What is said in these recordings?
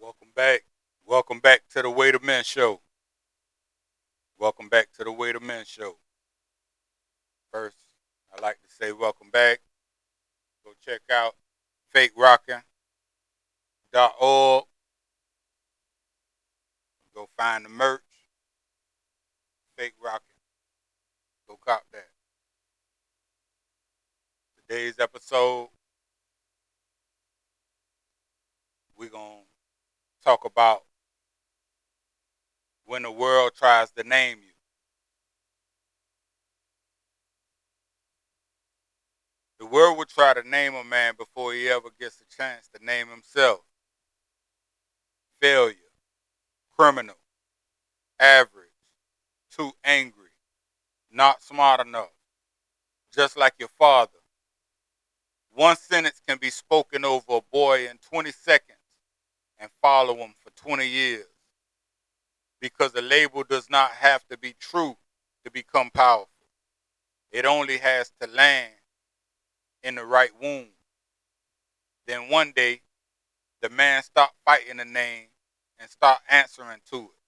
Welcome back. Welcome back to the Way to Men show. Welcome back to the Way to Men show. First, I'd like to say welcome back. Go check out fakerockin.org. Go find the merch. Fake Rockin'. Go cop that. Today's episode, we're going to talk about when the world tries to name you. The world will try to name a man before he ever gets a chance to name himself. Failure, criminal, average, too angry, not smart enough, just like your father. One sentence can be spoken over a boy in 20 seconds and follow him for 20 years because a label does not have to be true to become powerful. It only has to land in the right womb. Then one day, the man stopped fighting the name and start answering to it.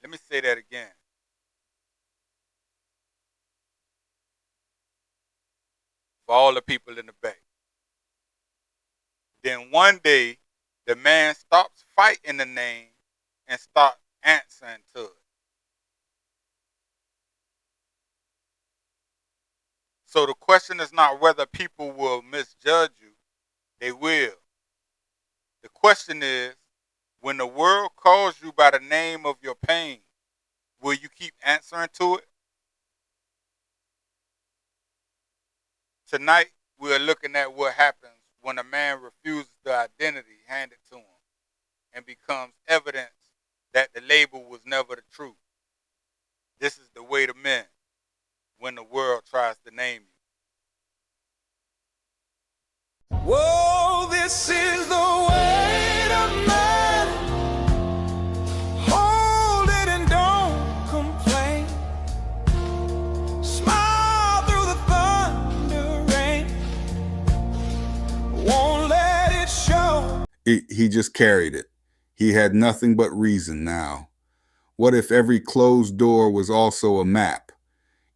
Let me say that again. For all the people in the back. Then one day, the man stops fighting the name and start answering to it. So the question is not whether people will misjudge you. They will. The question is, when the world calls you by the name of your pain, will you keep answering to it? Tonight, we are looking at what happens when a man refuses the identity handed to him and becomes evidence that the label was never the truth. This is the way to men when the world tries to name you. Whoa, this is the way to man. Hold it and don't complain. Smile through the thunder rain. Won't let it show. He just carried it. He had nothing but reason now. What if every closed door was also a map?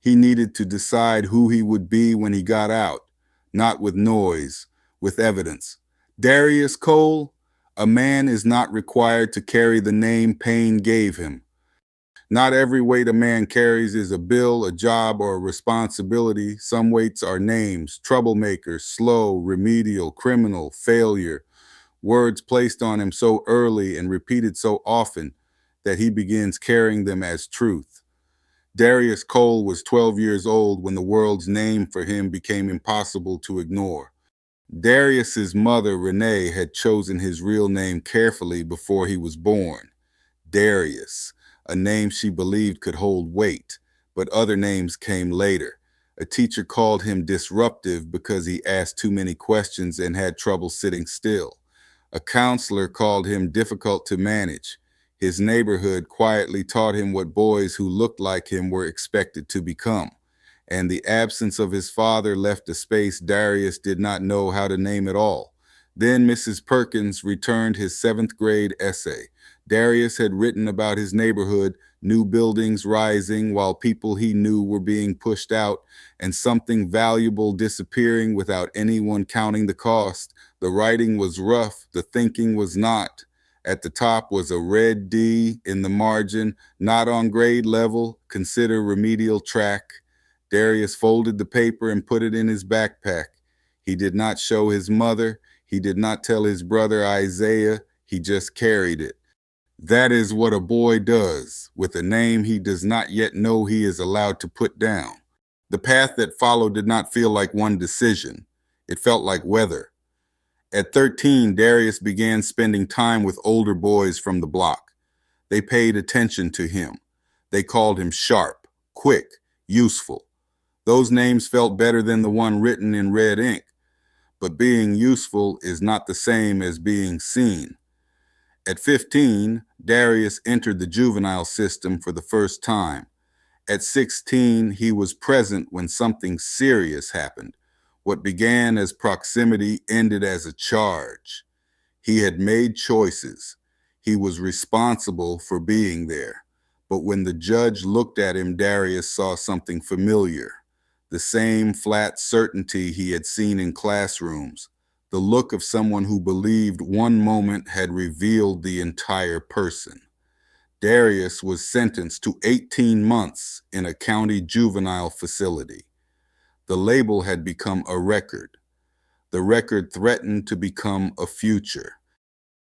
He needed to decide who he would be when he got out, not with noise, with evidence. Darius Cole, a man is not required to carry the name pain gave him. Not every weight a man carries is a bill, a job, or a responsibility. Some weights are names: troublemaker, slow, remedial, criminal, failure. Words placed on him so early and repeated so often that he begins carrying them as truth. Darius Cole was 12 years old when the world's name for him became impossible to ignore. Darius's mother, Renee, had chosen his real name carefully before he was born. Darius, a name she believed could hold weight, but other names came later. A teacher called him disruptive because he asked too many questions and had trouble sitting still. A counselor called him difficult to manage. His neighborhood quietly taught him what boys who looked like him were expected to become. And the absence of his father left a space Darius did not know how to name at all. Then Mrs. Perkins returned his 7th grade essay. Darius had written about his neighborhood, new buildings rising while people he knew were being pushed out, and something valuable disappearing without anyone counting the cost. The writing was rough, the thinking was not. At the top was a red D in the margin, not on grade level, consider remedial track. Darius folded the paper and put it in his backpack. He did not show his mother. He did not tell his brother Isaiah. He just carried it. That is what a boy does with a name he does not yet know he is allowed to put down. The path that followed did not feel like one decision. It felt like weather. At 13, Darius began spending time with older boys from the block. They paid attention to him. They called him sharp, quick, useful. Those names felt better than the one written in red ink. But being useful is not the same as being seen. At 15, Darius entered the juvenile system for the first time. At 16, he was present when something serious happened. What began as proximity ended as a charge. He had made choices. He was responsible for being there. But when the judge looked at him, Darius saw something familiar. The same flat certainty he had seen in classrooms. The look of someone who believed one moment had revealed the entire person. Darius was sentenced to 18 months in a county juvenile facility. The label had become a record. The record threatened to become a future.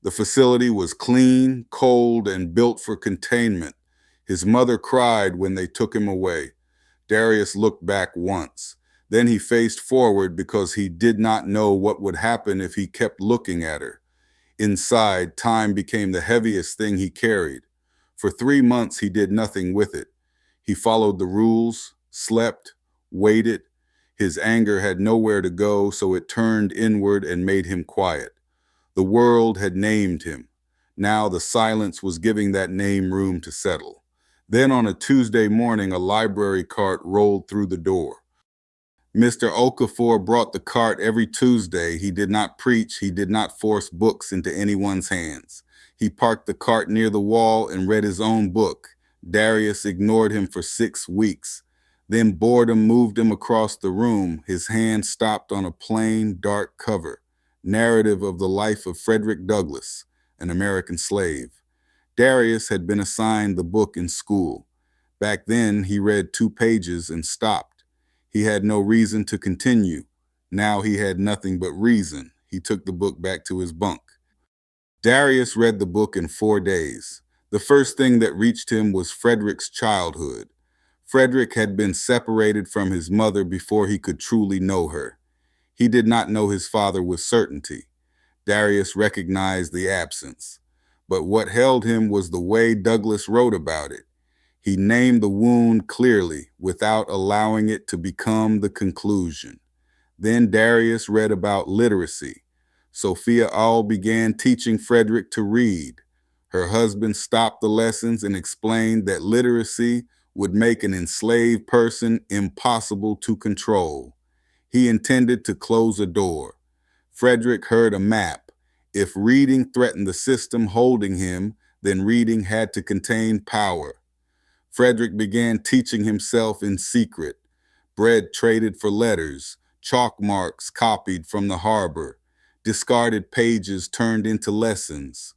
The facility was clean, cold, and built for containment. His mother cried when they took him away. Darius looked back once. Then he faced forward because he did not know what would happen if he kept looking at her. Inside, time became the heaviest thing he carried. For 3 months, he did nothing with it. He followed the rules, slept, waited. His anger had nowhere to go, so it turned inward and made him quiet. The world had named him. Now the silence was giving that name room to settle. Then on a Tuesday morning, a library cart rolled through the door. Mr. Okafor brought the cart every Tuesday. He did not preach. He did not force books into anyone's hands. He parked the cart near the wall and read his own book. Darius ignored him for 6 weeks. Then boredom moved him across the room. His hand stopped on a plain, dark cover. Narrative of the life of Frederick Douglass, an American slave. Darius had been assigned the book in school. Back then, he read 2 pages and stopped. He had no reason to continue. Now he had nothing but reason. He took the book back to his bunk. Darius read the book in 4 days. The first thing that reached him was Frederick's childhood. Frederick had been separated from his mother before he could truly know her. He did not know his father with certainty. Darius recognized the absence. But what held him was the way Douglass wrote about it. He named the wound clearly without allowing it to become the conclusion. Then Darius read about literacy. Sophia All began teaching Frederick to read. Her husband stopped the lessons and explained that literacy would make an enslaved person impossible to control. He intended to close a door. Frederick heard a map. If reading threatened the system holding him, then reading had to contain power. Frederick began teaching himself in secret. Bread traded for letters, chalk marks copied from the harbor, discarded pages turned into lessons.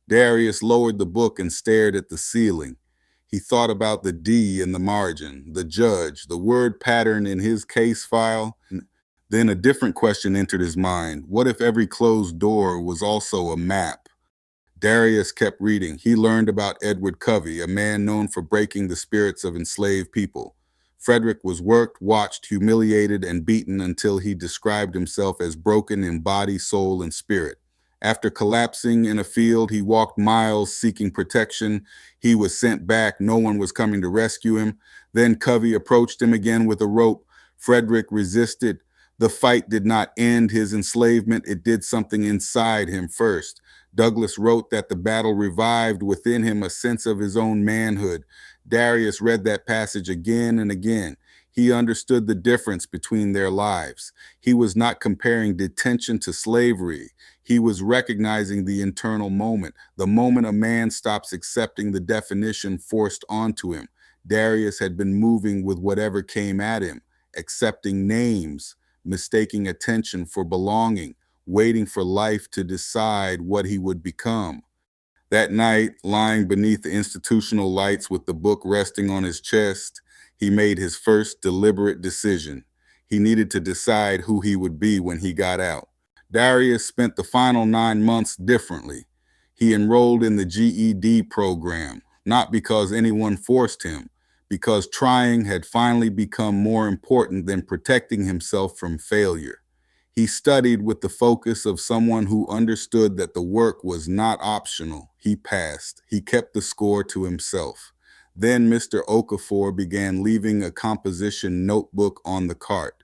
Darius lowered the book and stared at the ceiling. He thought about the D in the margin, the judge, the word pattern in his case file. Then a different question entered his mind. What if every closed door was also a map? Darius kept reading. He learned about Edward Covey, a man known for breaking the spirits of enslaved people. Frederick was worked, watched, humiliated, and beaten until he described himself as broken in body, soul, and spirit. After collapsing in a field, he walked miles seeking protection. He was sent back. No one was coming to rescue him. Then Covey approached him again with a rope. Frederick resisted. The fight did not end his enslavement. It did something inside him first. Douglass wrote that the battle revived within him a sense of his own manhood. Darius read that passage again and again. He understood the difference between their lives. He was not comparing detention to slavery. He was recognizing the internal moment, the moment a man stops accepting the definition forced onto him. Darius had been moving with whatever came at him, accepting names, mistaking attention for belonging, waiting for life to decide what he would become. That night, lying beneath the institutional lights with the book resting on his chest, he made his first deliberate decision. He needed to decide who he would be when he got out. Darius spent the final 9 months differently. He enrolled in the GED program, not because anyone forced him, because trying had finally become more important than protecting himself from failure. He studied with the focus of someone who understood that the work was not optional. He passed. He kept the score to himself. Then Mr. Okafor began leaving a composition notebook on the cart.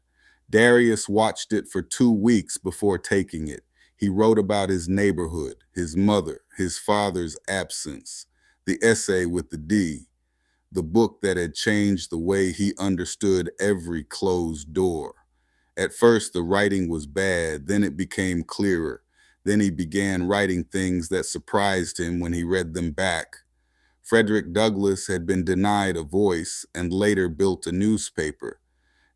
Darius watched it for 2 weeks before taking it. He wrote about his neighborhood, his mother, his father's absence, the essay with the D, the book that had changed the way he understood every closed door. At first, the writing was bad, then it became clearer. Then he began writing things that surprised him when he read them back. Frederick Douglass had been denied a voice and later built a newspaper.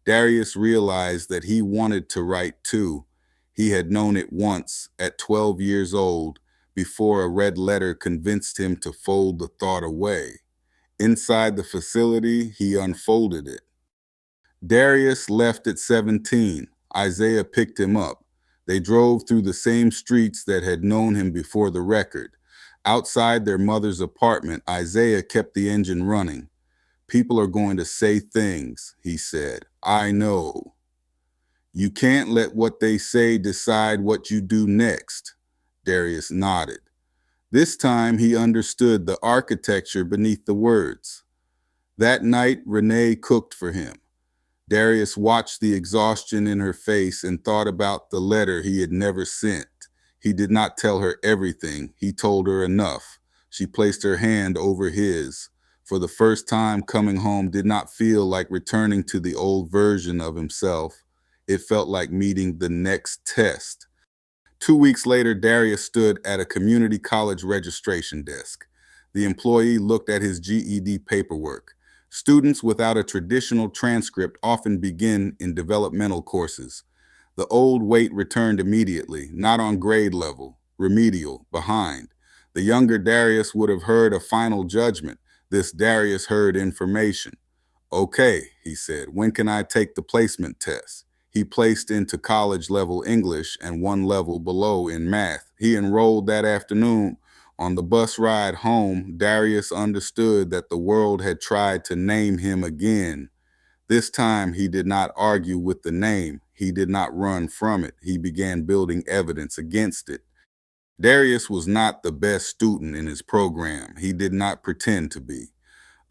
Darius realized that he wanted to write too. He had known it once, at 12 years old, before a red letter convinced him to fold the thought away. Inside the facility, he unfolded it. Darius left at 17. Isaiah picked him up. They drove through the same streets that had known him before the record. Outside their mother's apartment, Isaiah kept the engine running. People are going to say things, he said. I know. You can't let what they say decide what you do next. Darius nodded. This time he understood the architecture beneath the words. That night, Renee cooked for him. Darius watched the exhaustion in her face and thought about the letter he had never sent. He did not tell her everything. He told her enough. She placed her hand over his. For the first time, coming home did not feel like returning to the old version of himself. It felt like meeting the next test. 2 weeks later, Darius stood at a community college registration desk. The employee looked at his GED paperwork. Students without a traditional transcript often begin in developmental courses. The old weight returned immediately, not on grade level, remedial, behind. The younger Darius would have heard a final judgment. This Darius heard information. Okay, he said, when can I take the placement test? He placed into college level English and one level below in math. He enrolled that afternoon. On the bus ride home, Darius understood that the world had tried to name him again. This time, he did not argue with the name. He did not run from it. He began building evidence against it. Darius was not the best student in his program. He did not pretend to be.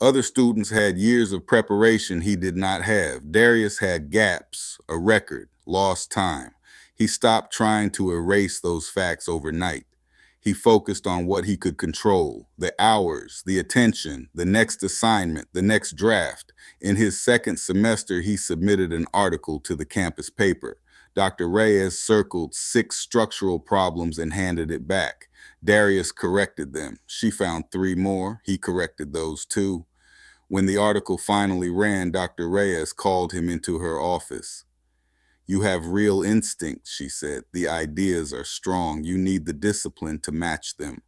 Other students had years of preparation he did not have. Darius had gaps, a record, lost time. He stopped trying to erase those facts overnight. He focused on what he could control, the hours, the attention, the next assignment, the next draft. In his second semester, he submitted an article to the campus paper. Dr. Reyes circled 6 structural problems and handed it back. Darius corrected them. She found 3 more. He corrected those too. When the article finally ran, Dr. Reyes called him into her office. You have real instincts, she said. The ideas are strong. You need the discipline to match them.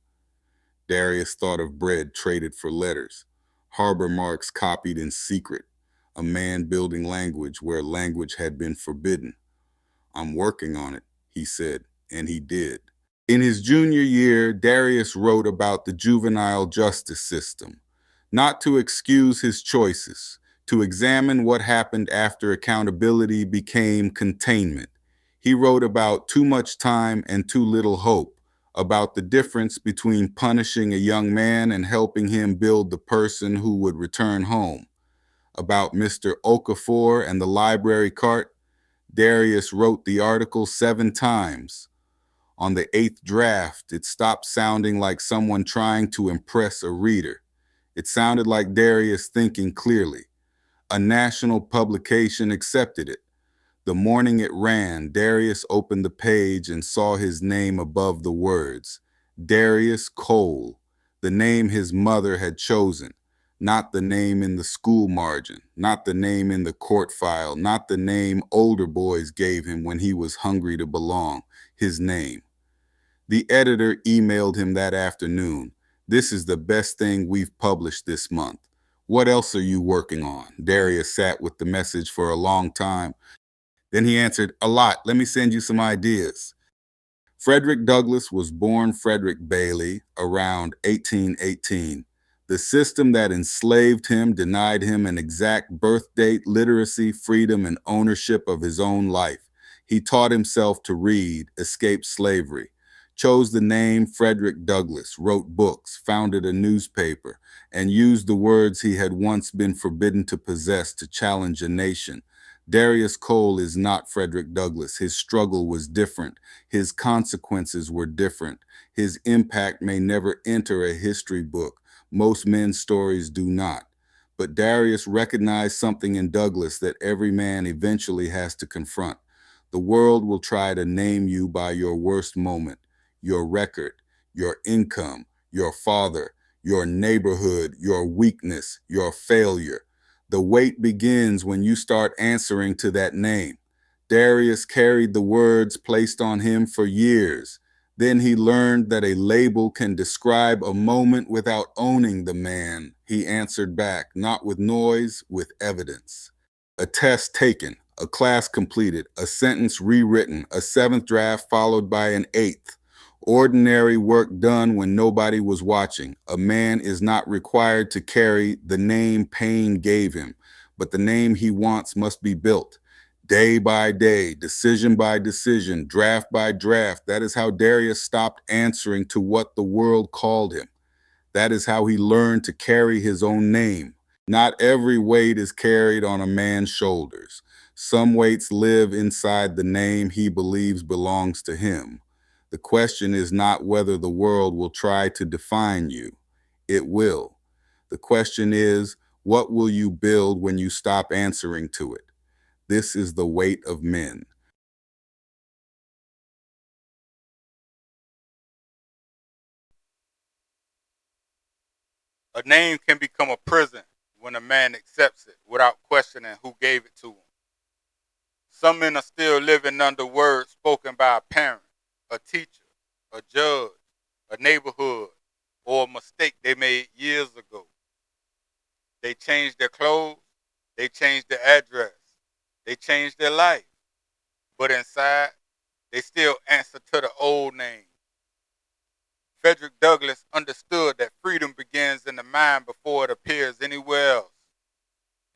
Darius thought of bread traded for letters, harbor marks copied in secret, a man building language where language had been forbidden. I'm working on it, he said, and he did. In his junior year, Darius wrote about the juvenile justice system, not to excuse his choices, to examine what happened after accountability became containment. He wrote about too much time and too little hope, about the difference between punishing a young man and helping him build the person who would return home, about Mr. Okafor and the library cart. Darius wrote the article 7 times. On the 8th draft, it stopped sounding like someone trying to impress a reader. It sounded like Darius thinking clearly. A national publication accepted it. The morning it ran, Darius opened the page and saw his name above the words. Darius Cole, the name his mother had chosen. Not the name in the school margin, not the name in the court file, not the name older boys gave him when he was hungry to belong. His name. The editor emailed him that afternoon. This is the best thing we've published this month. What else are you working on? Darius sat with the message for a long time. Then he answered, a lot. Let me send you some ideas. Frederick Douglass was born Frederick Bailey around 1818. The system that enslaved him denied him an exact birth date, literacy, freedom, and ownership of his own life. He taught himself to read, escaped slavery, chose the name Frederick Douglass, wrote books, founded a newspaper, and used the words he had once been forbidden to possess to challenge a nation. Darius Cole is not Frederick Douglass. His struggle was different. His consequences were different. His impact may never enter a history book. Most men's stories do not. But Darius recognized something in Douglass that every man eventually has to confront. The world will try to name you by your worst moment. your record, your income, your father, your neighborhood, your weakness, your failure. The weight begins when you start answering to that name. Darius carried the words placed on him for years. Then he learned that a label can describe a moment without owning the man. He answered back, not with noise, with evidence. A test taken, a class completed, a sentence rewritten, a seventh draft followed by an eighth. Ordinary work done when nobody was watching. A man is not required to carry the name pain gave him, but the name he wants must be built. Day by day, decision by decision, draft by draft. That is how Darius stopped answering to what the world called him. That is how he learned to carry his own name. Not every weight is carried on a man's shoulders. Some weights live inside the name he believes belongs to him. The question is not whether the world will try to define you. It will. The question is, what will you build when you stop answering to it? This is the weight of men. A name can become a prison when a man accepts it without questioning who gave it to him. Some men are still living under words spoken by a parent, a teacher, a judge, a neighborhood, or a mistake they made years ago. They changed their clothes, they changed their address, they changed their life, but inside, they still answer to the old name. Frederick Douglass understood that freedom begins in the mind before it appears anywhere else.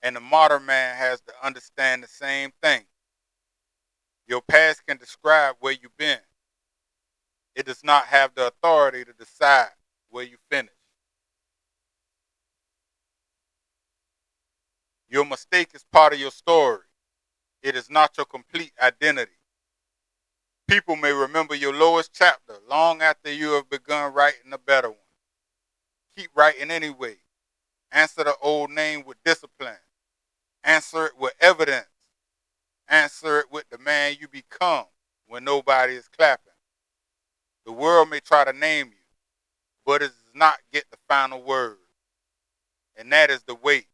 And the modern man has to understand the same thing. Your past can describe where you've been. It does not have the authority to decide where you finish. Your mistake is part of your story. It is not your complete identity. People may remember your lowest chapter long after you have begun writing a better one. Keep writing anyway. Answer the old name with discipline. Answer it with evidence. Answer it with the man you become when nobody is clapping. The world may try to name you, but it does not get the final word. And that is the weight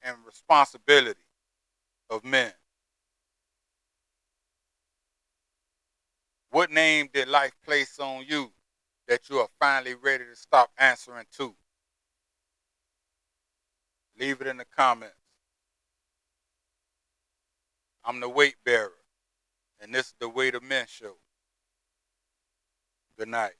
and responsibility of men. What name did life place on you that you are finally ready to stop answering to? Leave it in the comments. I'm the weight bearer, and this is the Weight of Men show. Good night.